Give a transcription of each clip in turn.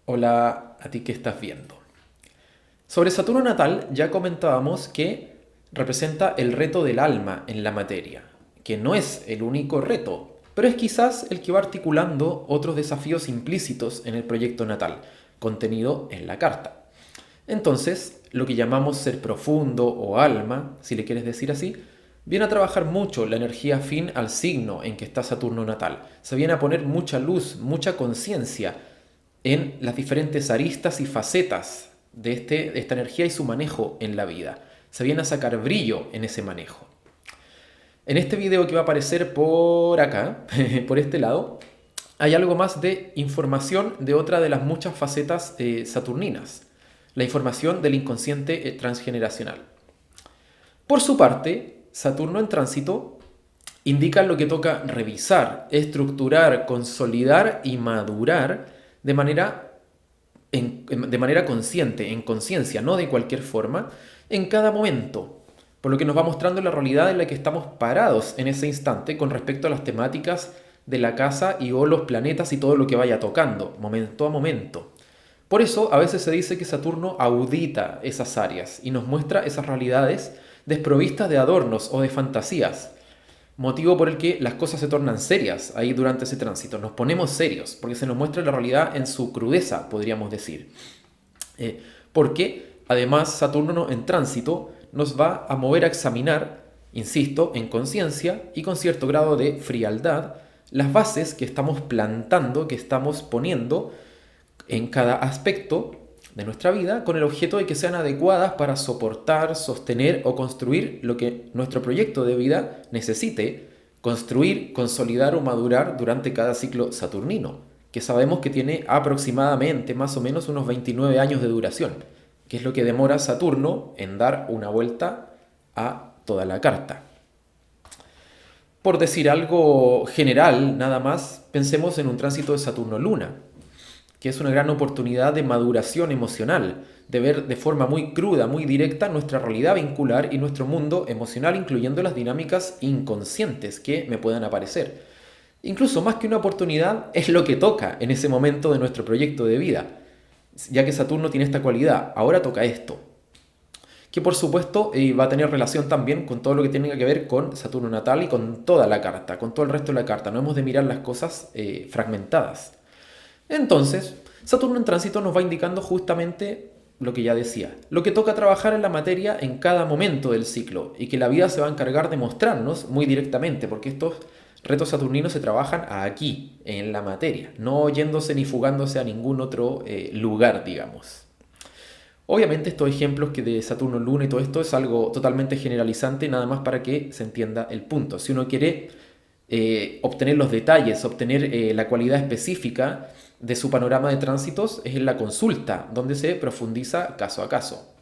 Hola a ti que estás viendo. Sobre Saturno natal ya comentábamos que representa el reto del alma en la materia, que no es el único reto, pero es quizás el que va articulando otros desafíos implícitos en el proyecto natal, contenido en la carta. Entonces, lo que llamamos ser profundo o alma, si le quieres decir así, viene a trabajar mucho la energía afín al signo en que está Saturno natal. Se viene a poner mucha luz, mucha conciencia en las diferentes aristas y facetas de esta energía y su manejo en la vida. Se viene a sacar brillo en ese manejo. En este video que va a aparecer por acá, por este lado, hay algo más de información de otra de las muchas facetas saturninas, la información del inconsciente transgeneracional. Por su parte, Saturno en tránsito indica lo que toca revisar, estructurar, consolidar y madurar de manera, de manera consciente, en conciencia, no de cualquier forma, en cada momento. Por lo que nos va mostrando la realidad en la que estamos parados en ese instante con respecto a las temáticas de la casa y o los planetas y todo lo que vaya tocando, momento a momento. Por eso a veces se dice que Saturno audita esas áreas y nos muestra esas realidades desprovistas de adornos o de fantasías, motivo por el que las cosas se tornan serias ahí durante ese tránsito. Nos ponemos serios porque se nos muestra la realidad en su crudeza, podríamos decir. Porque además Saturno en tránsito nos va a mover a examinar, insisto, en conciencia y con cierto grado de frialdad, las bases que estamos plantando, que estamos poniendo en cada aspecto de nuestra vida con el objeto de que sean adecuadas para soportar, sostener o construir lo que nuestro proyecto de vida necesite construir, consolidar o madurar durante cada ciclo saturnino, que sabemos que tiene aproximadamente más o menos unos 29 años de duración, que es lo que demora Saturno en dar una vuelta a toda la carta. Por decir algo general, nada más, pensemos en un tránsito de Saturno-Luna, que es una gran oportunidad de maduración emocional, de ver de forma muy cruda, muy directa nuestra realidad vincular y nuestro mundo emocional, incluyendo las dinámicas inconscientes que me puedan aparecer. Incluso más que una oportunidad, es lo que toca en ese momento de nuestro proyecto de vida, ya que Saturno tiene esta cualidad, ahora toca esto, que por supuesto va a tener relación también con todo lo que tenga que ver con Saturno natal y con toda la carta, con todo el resto de la carta. No hemos de mirar las cosas fragmentadas. Entonces, Saturno en tránsito nos va indicando justamente lo que ya decía, lo que toca trabajar en la materia en cada momento del ciclo y que la vida se va a encargar de mostrarnos muy directamente, porque estos retos saturninos se trabajan aquí, en la materia, no yéndose ni fugándose a ningún otro lugar, digamos. Obviamente estos ejemplos que de Saturno, Luna y todo esto es algo totalmente generalizante, nada más para que se entienda el punto. Si uno quiere obtener los detalles, obtener la cualidad específica de su panorama de tránsitos, es en la consulta, donde se profundiza caso a caso.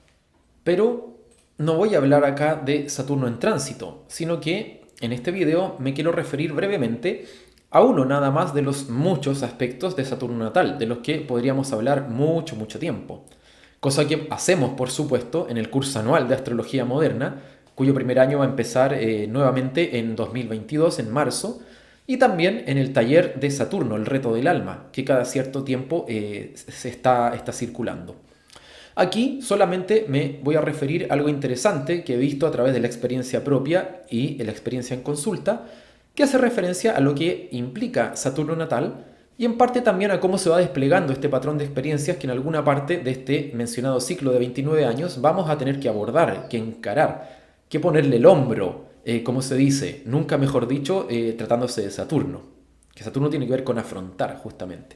Pero no voy a hablar acá de Saturno en tránsito, sino que en este video me quiero referir brevemente a uno nada más de los muchos aspectos de Saturno natal, de los que podríamos hablar mucho, mucho tiempo. Cosa que hacemos, por supuesto, en el curso anual de Astrología Moderna, cuyo primer año va a empezar nuevamente en 2022, en marzo, y también en el taller de Saturno, el reto del alma, que cada cierto tiempo se está circulando. Aquí solamente me voy a referir a algo interesante que he visto a través de la experiencia propia y la experiencia en consulta, que hace referencia a lo que implica Saturno natal y en parte también a cómo se va desplegando este patrón de experiencias que en alguna parte de este mencionado ciclo de 29 años vamos a tener que abordar, que encarar, que ponerle el hombro, como se dice, nunca mejor dicho, tratándose de Saturno, que Saturno tiene que ver con afrontar justamente.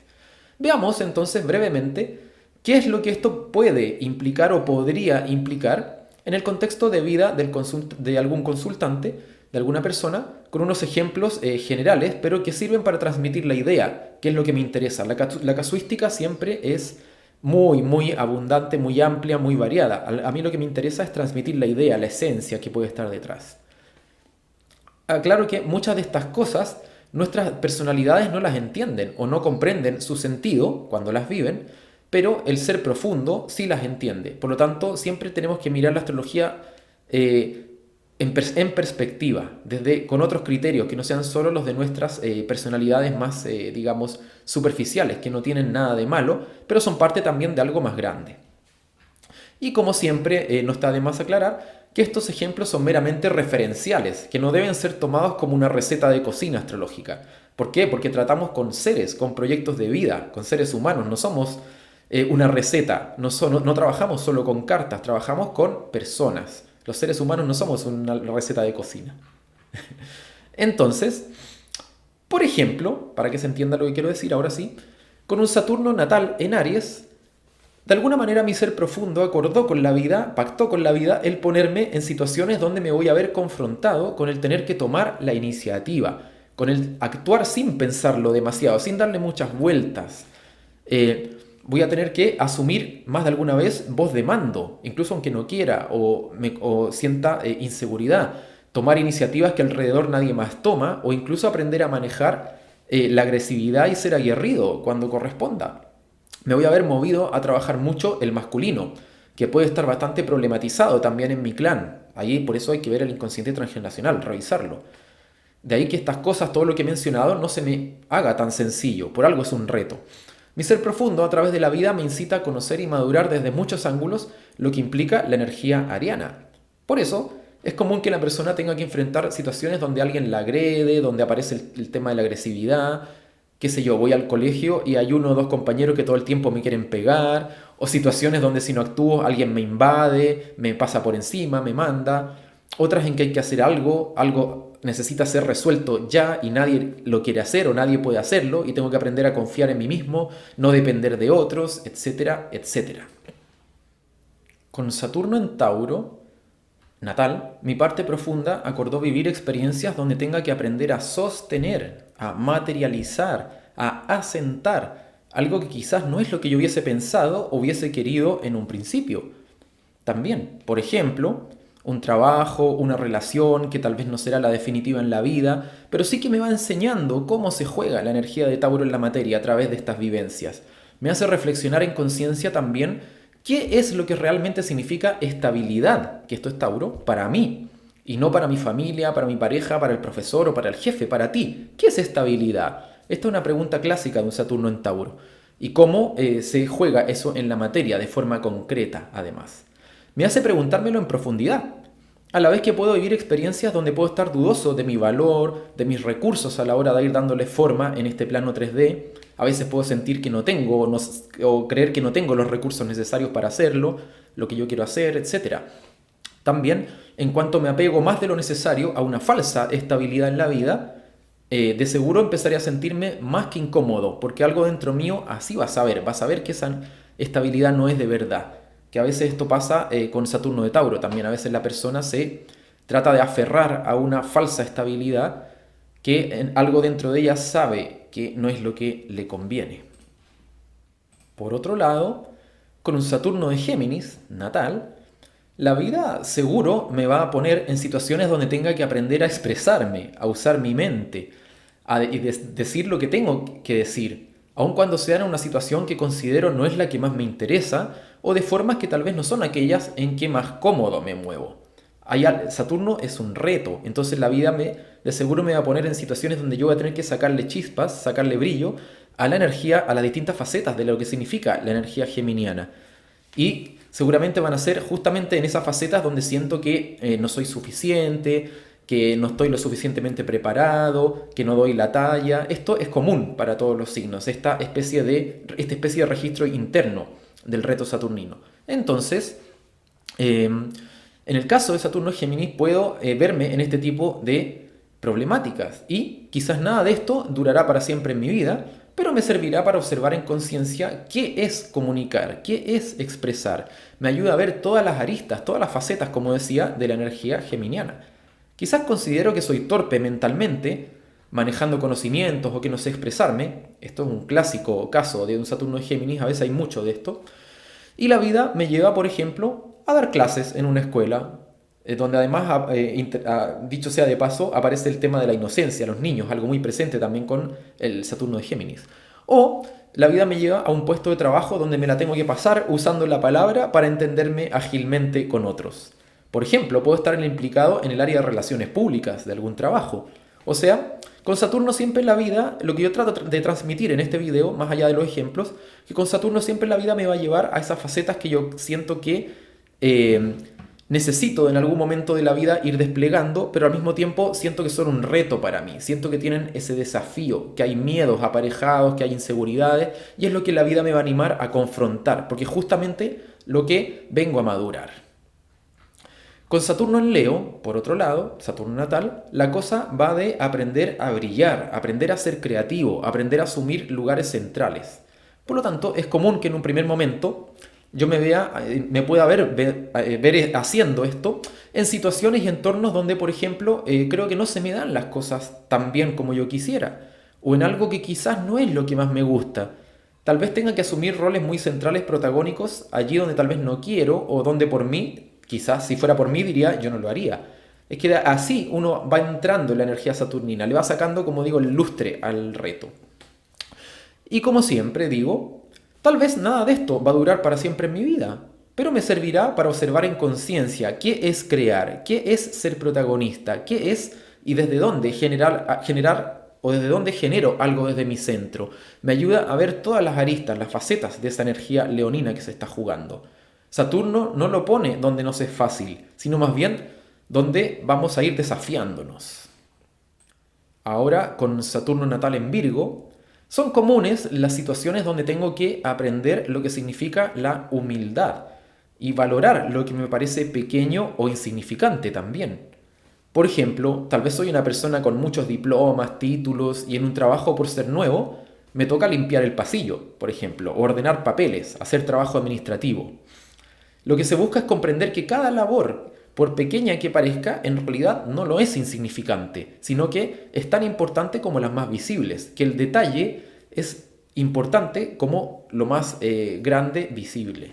Veamos entonces brevemente qué es lo que esto puede implicar o podría implicar en el contexto de vida de algún consultante, de alguna persona, con unos ejemplos generales, pero que sirven para transmitir la idea, que es lo que me interesa. La casuística siempre es muy, muy abundante, muy amplia, muy variada. A mí lo que me interesa es transmitir la idea, la esencia que puede estar detrás. Aclaro que muchas de estas cosas nuestras personalidades no las entienden o no comprenden su sentido cuando las viven, pero el ser profundo sí las entiende. Por lo tanto, siempre tenemos que mirar la astrología en perspectiva, con otros criterios que no sean solo los de nuestras personalidades más, digamos, superficiales, que no tienen nada de malo, pero son parte también de algo más grande. Y como siempre, no está de más aclarar que estos ejemplos son meramente referenciales, que no deben ser tomados como una receta de cocina astrológica. ¿Por qué? Porque tratamos con seres, con proyectos de vida, con seres humanos, no somos una receta, no trabajamos solo con cartas, trabajamos con personas. Los seres humanos no somos una receta de cocina. Entonces, por ejemplo, para que se entienda lo que quiero decir ahora sí, con un Saturno natal en Aries, de alguna manera mi ser profundo acordó con la vida, pactó con la vida el ponerme en situaciones donde me voy a ver confrontado con el tener que tomar la iniciativa, con el actuar sin pensarlo demasiado, sin darle muchas vueltas. Voy a tener que asumir más de alguna vez voz de mando, incluso aunque no quiera o sienta inseguridad. Tomar iniciativas que alrededor nadie más toma o incluso aprender a manejar la agresividad y ser aguerrido cuando corresponda. Me voy a ver movido a trabajar mucho el masculino, que puede estar bastante problematizado también en mi clan. Ahí por eso hay que ver el inconsciente transgeneracional, revisarlo. De ahí que estas cosas, todo lo que he mencionado, no se me haga tan sencillo, por algo es un reto. Mi ser profundo a través de la vida me incita a conocer y madurar desde muchos ángulos, lo que implica la energía ariana. Por eso, es común que la persona tenga que enfrentar situaciones donde alguien la agrede, donde aparece el tema de la agresividad, qué sé yo, voy al colegio y hay uno o dos compañeros que todo el tiempo me quieren pegar, o situaciones donde si no actúo alguien me invade, me pasa por encima, me manda, otras en que hay que hacer algo necesita ser resuelto ya y nadie lo quiere hacer o nadie puede hacerlo y tengo que aprender a confiar en mí mismo, no depender de otros, etcétera, etcétera. Con Saturno en Tauro, natal, mi parte profunda acordó vivir experiencias donde tenga que aprender a sostener, a materializar, a asentar, algo que quizás no es lo que yo hubiese pensado o hubiese querido en un principio. También, por ejemplo, un trabajo, una relación que tal vez no será la definitiva en la vida, pero sí que me va enseñando cómo se juega la energía de Tauro en la materia a través de estas vivencias. Me hace reflexionar en conciencia también qué es lo que realmente significa estabilidad, que esto es Tauro, para mí, y no para mi familia, para mi pareja, para el profesor o para el jefe, para ti. ¿Qué es estabilidad? Esta es una pregunta clásica de un Saturno en Tauro. Y cómo se juega eso en la materia de forma concreta, además. Me hace preguntármelo en profundidad, a la vez que puedo vivir experiencias donde puedo estar dudoso de mi valor, de mis recursos a la hora de ir dándole forma en este plano 3D. A veces puedo sentir que no tengo o creer que no tengo los recursos necesarios para hacerlo, lo que yo quiero hacer, etc. También, en cuanto me apego más de lo necesario a una falsa estabilidad en la vida, de seguro empezaré a sentirme más que incómodo, porque algo dentro mío así va a saber que esa estabilidad no es de verdad. Que a veces esto pasa con Saturno de Tauro también. A veces la persona se trata de aferrar a una falsa estabilidad que algo dentro de ella sabe que no es lo que le conviene. Por otro lado, con un Saturno de Géminis, natal, la vida seguro me va a poner en situaciones donde tenga que aprender a expresarme, a usar mi mente, decir lo que tengo que decir, aun cuando sea en una situación que considero no es la que más me interesa o de formas que tal vez no son aquellas en que más cómodo me muevo. Saturno es un reto, entonces la vida de seguro me va a poner en situaciones donde yo voy a tener que sacarle chispas, sacarle brillo a la energía, a las distintas facetas de lo que significa la energía geminiana. Y seguramente van a ser justamente en esas facetas donde siento que no soy suficiente, que no estoy lo suficientemente preparado, que no doy la talla. Esto es común para todos los signos, esta especie de registro interno del reto saturnino. Entonces, en el caso de Saturno Géminis puedo verme en este tipo de problemáticas y quizás nada de esto durará para siempre en mi vida, pero me servirá para observar en conciencia qué es comunicar, qué es expresar. Me ayuda a ver todas las aristas, todas las facetas, como decía, de la energía geminiana. Quizás considero que soy torpe mentalmente, manejando conocimientos o que no sé expresarme. Esto es un clásico caso de un Saturno de Géminis, a veces hay mucho de esto. Y la vida me lleva, por ejemplo, a dar clases en una escuela, donde además, dicho sea de paso, aparece el tema de la inocencia, los niños, algo muy presente también con el Saturno de Géminis. O la vida me lleva a un puesto de trabajo donde me la tengo que pasar usando la palabra para entenderme ágilmente con otros. Por ejemplo, puedo estar implicado en el área de relaciones públicas de algún trabajo. O sea, con Saturno siempre en la vida, lo que yo trato de transmitir en este video, más allá de los ejemplos, que con Saturno siempre en la vida me va a llevar a esas facetas que yo siento que necesito en algún momento de la vida ir desplegando, pero al mismo tiempo siento que son un reto para mí, siento que tienen ese desafío, que hay miedos aparejados, que hay inseguridades, y es lo que la vida me va a animar a confrontar, porque justamente lo que vengo a madurar. Con Saturno en Leo, por otro lado, Saturno natal, la cosa va de aprender a brillar, aprender a ser creativo, aprender a asumir lugares centrales. Por lo tanto, es común que en un primer momento yo me pueda ver haciendo esto en situaciones y entornos donde, por ejemplo, creo que no se me dan las cosas tan bien como yo quisiera, o en algo que quizás no es lo que más me gusta. Tal vez tenga que asumir roles muy centrales, protagónicos, allí donde tal vez no quiero, o donde por mí, quizás si fuera por mí diría, yo no lo haría. Es que así uno va entrando en la energía saturnina, le va sacando, como digo, el lustre al reto. Y como siempre digo, tal vez nada de esto va a durar para siempre en mi vida, pero me servirá para observar en conciencia qué es crear, qué es ser protagonista, qué es y desde dónde generar o desde dónde genero algo desde mi centro. Me ayuda a ver todas las aristas, las facetas de esa energía leonina que se está jugando. Saturno no lo pone donde nos es fácil, sino más bien donde vamos a ir desafiándonos. Ahora, con Saturno natal en Virgo, son comunes las situaciones donde tengo que aprender lo que significa la humildad y valorar lo que me parece pequeño o insignificante también. Por ejemplo, tal vez soy una persona con muchos diplomas, títulos y en un trabajo por ser nuevo, me toca limpiar el pasillo, por ejemplo, o ordenar papeles, hacer trabajo administrativo. Lo que se busca es comprender que cada labor, por pequeña que parezca, en realidad no lo es insignificante, sino que es tan importante como las más visibles, que el detalle es importante como lo más grande visible.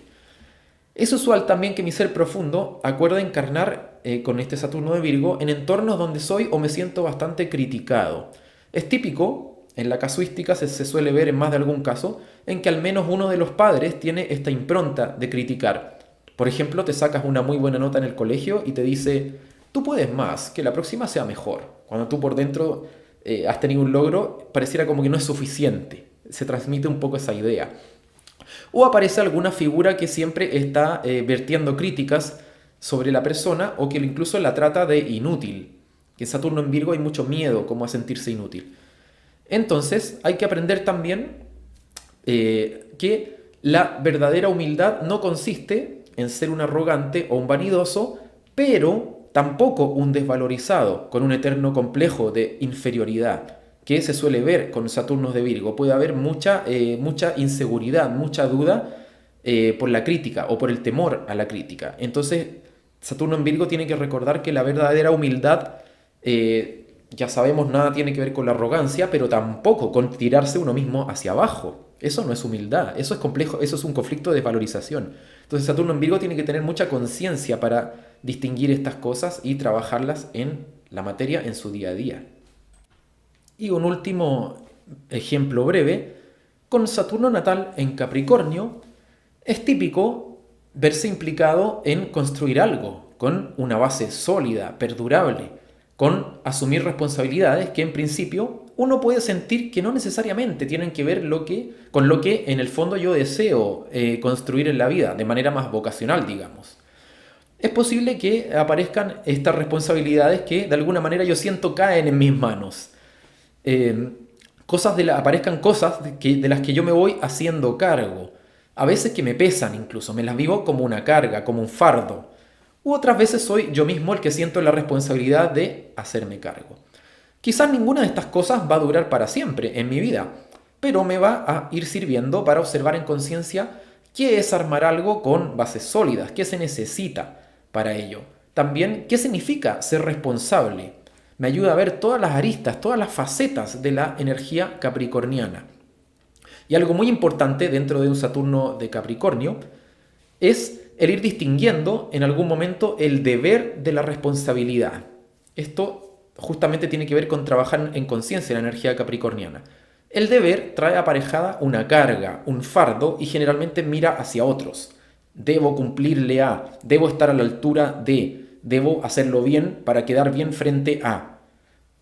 Es usual también que mi ser profundo acuerde encarnar con este Saturno de Virgo en entornos donde soy o me siento bastante criticado. Es típico, en la casuística se suele ver en más de algún caso, en que al menos uno de los padres tiene esta impronta de criticar. Por ejemplo, te sacas una muy buena nota en el colegio y te dice, tú puedes más, que la próxima sea mejor. Cuando tú por dentro has tenido un logro, pareciera como que no es suficiente. Se transmite un poco esa idea. O aparece alguna figura que siempre está vertiendo críticas sobre la persona o que incluso la trata de inútil. Que en Saturno en Virgo hay mucho miedo como a sentirse inútil. Entonces hay que aprender también que la verdadera humildad no consiste en ser un arrogante o un vanidoso, pero tampoco un desvalorizado, con un eterno complejo de inferioridad, que se suele ver con Saturnos de Virgo. Puede haber mucha inseguridad, mucha duda por la crítica o por el temor a la crítica. Entonces, Saturno en Virgo tiene que recordar que la verdadera humildad, ya sabemos, nada tiene que ver con la arrogancia, pero tampoco con tirarse uno mismo hacia abajo. Eso no es humildad, eso es complejo, eso es un conflicto de desvalorización. Entonces Saturno en Virgo tiene que tener mucha conciencia para distinguir estas cosas y trabajarlas en la materia en su día a día. Y un último ejemplo breve, con Saturno natal en Capricornio, es típico verse implicado en construir algo, con una base sólida, perdurable, con asumir responsabilidades que en principio uno puede sentir que no necesariamente tienen que ver con lo que en el fondo yo deseo construir en la vida, de manera más vocacional, digamos. Es posible que aparezcan estas responsabilidades que de alguna manera yo siento caen en mis manos. Aparezcan cosas de las que yo me voy haciendo cargo. A veces que me pesan incluso, me las vivo como una carga, como un fardo. U otras veces soy yo mismo el que siento la responsabilidad de hacerme cargo. Quizás ninguna de estas cosas va a durar para siempre en mi vida, pero me va a ir sirviendo para observar en conciencia qué es armar algo con bases sólidas, qué se necesita para ello. También qué significa ser responsable. Me ayuda a ver todas las aristas, todas las facetas de la energía capricorniana. Y algo muy importante dentro de un Saturno de Capricornio es el ir distinguiendo en algún momento el deber de la responsabilidad. Esto justamente tiene que ver con trabajar en conciencia en la energía capricorniana. El deber trae aparejada una carga, un fardo y generalmente mira hacia otros. Debo cumplirle a, debo estar a la altura de. debo hacerlo bien para quedar bien frente a.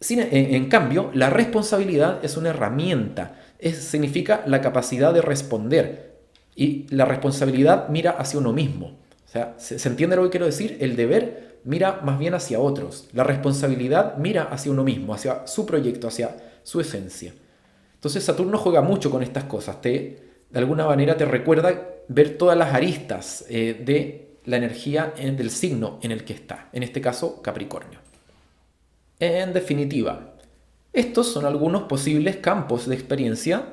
En cambio, la responsabilidad es una herramienta, significa la capacidad de responder y la responsabilidad mira hacia uno mismo. O sea, ¿se entiende lo que quiero decir? El deber mira más bien hacia otros, la responsabilidad mira hacia uno mismo, hacia su proyecto, hacia su esencia. Entonces Saturno juega mucho con estas cosas, de alguna manera te recuerda ver todas las aristas de la energía del signo en el que está, en este caso Capricornio. En definitiva, estos son algunos posibles campos de experiencia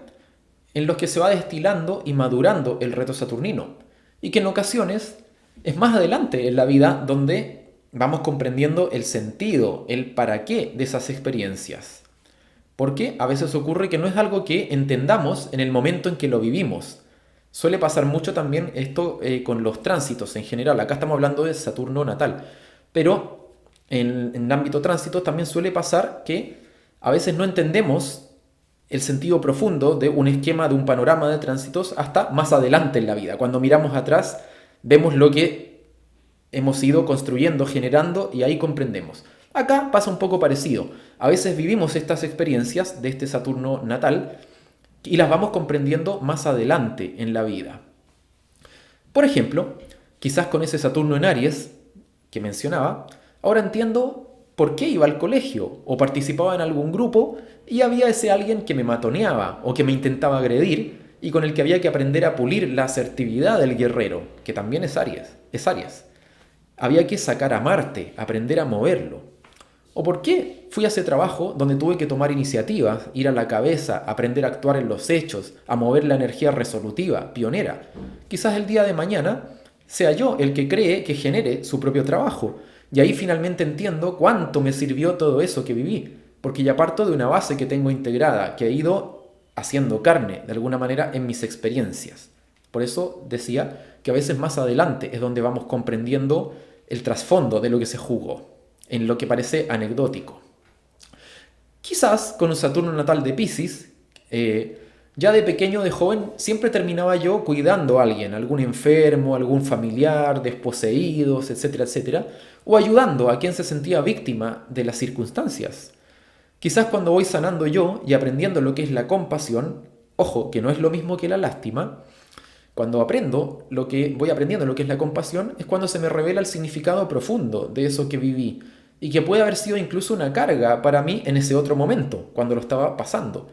en los que se va destilando y madurando el reto saturnino, y que en ocasiones es más adelante en la vida donde vamos comprendiendo el sentido, el para qué de esas experiencias. Porque a veces ocurre que no es algo que entendamos en el momento en que lo vivimos. Suele pasar mucho también esto con los tránsitos en general. Acá estamos hablando de Saturno natal. Pero en el ámbito tránsito también suele pasar que a veces no entendemos el sentido profundo de un esquema, de un panorama de tránsitos hasta más adelante en la vida. Cuando miramos atrás vemos lo que hemos ido construyendo, generando y ahí comprendemos. Acá pasa un poco parecido. A veces vivimos estas experiencias de este Saturno natal y las vamos comprendiendo más adelante en la vida. Por ejemplo, quizás con ese Saturno en Aries que mencionaba, ahora entiendo por qué iba al colegio o participaba en algún grupo y había ese alguien que me matoneaba o que me intentaba agredir y con el que había que aprender a pulir la asertividad del guerrero, que también es Aries. Había que sacar a Marte, aprender a moverlo. ¿O por qué fui a ese trabajo donde tuve que tomar iniciativas, ir a la cabeza, aprender a actuar en los hechos, a mover la energía resolutiva, pionera? Quizás el día de mañana sea yo el que cree que genere su propio trabajo. Y ahí finalmente entiendo cuánto me sirvió todo eso que viví, porque ya parto de una base que tengo integrada, que he ido haciendo carne de alguna manera en mis experiencias. Por eso decía que a veces más adelante es donde vamos comprendiendo el trasfondo de lo que se jugó, en lo que parece anecdótico. Quizás con un Saturno natal de Piscis, ya de pequeño, de joven, siempre terminaba yo cuidando a alguien, algún enfermo, algún familiar, desposeídos, etcétera, etcétera, o ayudando a quien se sentía víctima de las circunstancias. Quizás cuando voy sanando yo y aprendiendo lo que es la compasión, ojo, que no es lo mismo que la lástima, cuando voy aprendiendo lo que es la compasión, es cuando se me revela el significado profundo de eso que viví y que puede haber sido incluso una carga para mí en ese otro momento, cuando lo estaba pasando,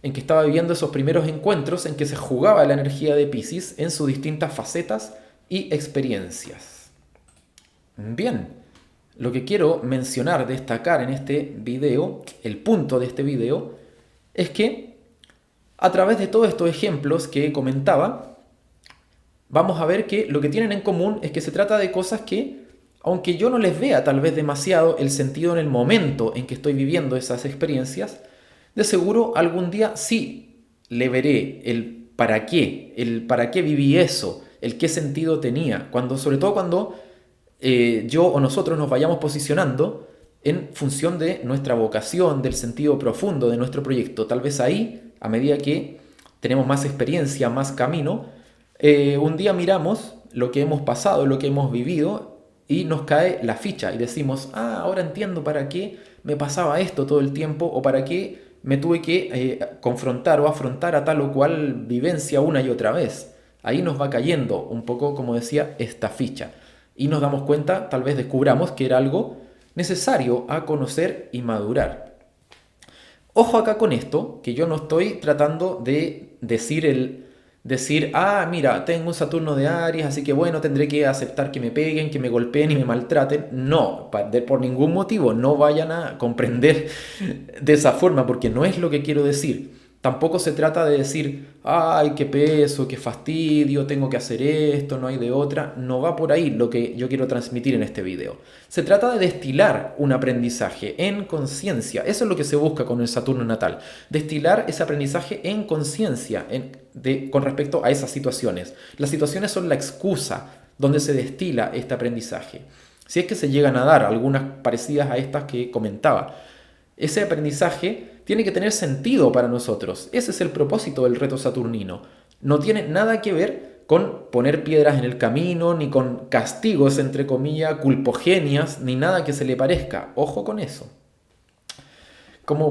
en que estaba viviendo esos primeros encuentros en que se jugaba la energía de Piscis en sus distintas facetas y experiencias. Bien, lo que quiero mencionar, destacar en este video, el punto de este video, es que a través de todos estos ejemplos que comentaba, vamos a ver que lo que tienen en común es que se trata de cosas que, aunque yo no les vea tal vez demasiado el sentido en el momento en que estoy viviendo esas experiencias, de seguro algún día sí le veré el para qué viví eso, el qué sentido tenía, sobre todo cuando yo o nosotros nos vayamos posicionando en función de nuestra vocación, del sentido profundo de nuestro proyecto. Tal vez ahí, a medida que tenemos más experiencia, más camino, un día miramos lo que hemos pasado, lo que hemos vivido y nos cae la ficha y decimos, ahora entiendo para qué me pasaba esto todo el tiempo o para qué me tuve que confrontar o afrontar a tal o cual vivencia una y otra vez. Ahí nos va cayendo un poco, como decía, esta ficha y nos damos cuenta, tal vez descubramos que era algo necesario a conocer y madurar. Ojo acá con esto, que yo no estoy tratando de decir, mira, tengo un Saturno de Aries, así que bueno, tendré que aceptar que me peguen, que me golpeen y me maltraten. No, por ningún motivo, no vayan a comprender de esa forma, porque no es lo que quiero decir. Tampoco se trata de decir, ay, qué peso, qué fastidio, tengo que hacer esto, no hay de otra. No va por ahí lo que yo quiero transmitir en este video. Se trata de destilar un aprendizaje en conciencia. Eso es lo que se busca con el Saturno natal. Destilar ese aprendizaje en conciencia con respecto a esas situaciones. Las situaciones son la excusa donde se destila este aprendizaje. Si es que se llegan a dar algunas parecidas a estas que comentaba. Ese aprendizaje tiene que tener sentido para nosotros. Ese es el propósito del reto saturnino. No tiene nada que ver con poner piedras en el camino, ni con castigos, entre comillas, culpogenias, ni nada que se le parezca. Ojo con eso.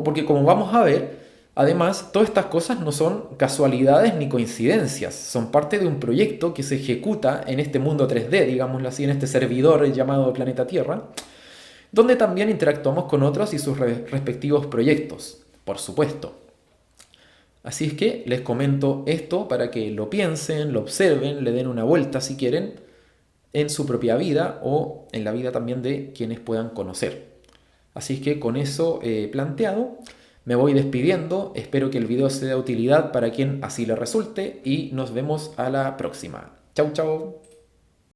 Porque como vamos a ver, además, todas estas cosas no son casualidades ni coincidencias, son parte de un proyecto que se ejecuta en este mundo 3D, digámoslo así, en este servidor llamado Planeta Tierra, donde también interactuamos con otros y sus respectivos proyectos, por supuesto. Así es que les comento esto para que lo piensen, lo observen, le den una vuelta si quieren en su propia vida o en la vida también de quienes puedan conocer. Así es que con eso planteado, me voy despidiendo. Espero que el video sea de utilidad para quien así le resulte y nos vemos a la próxima. Chau, chau.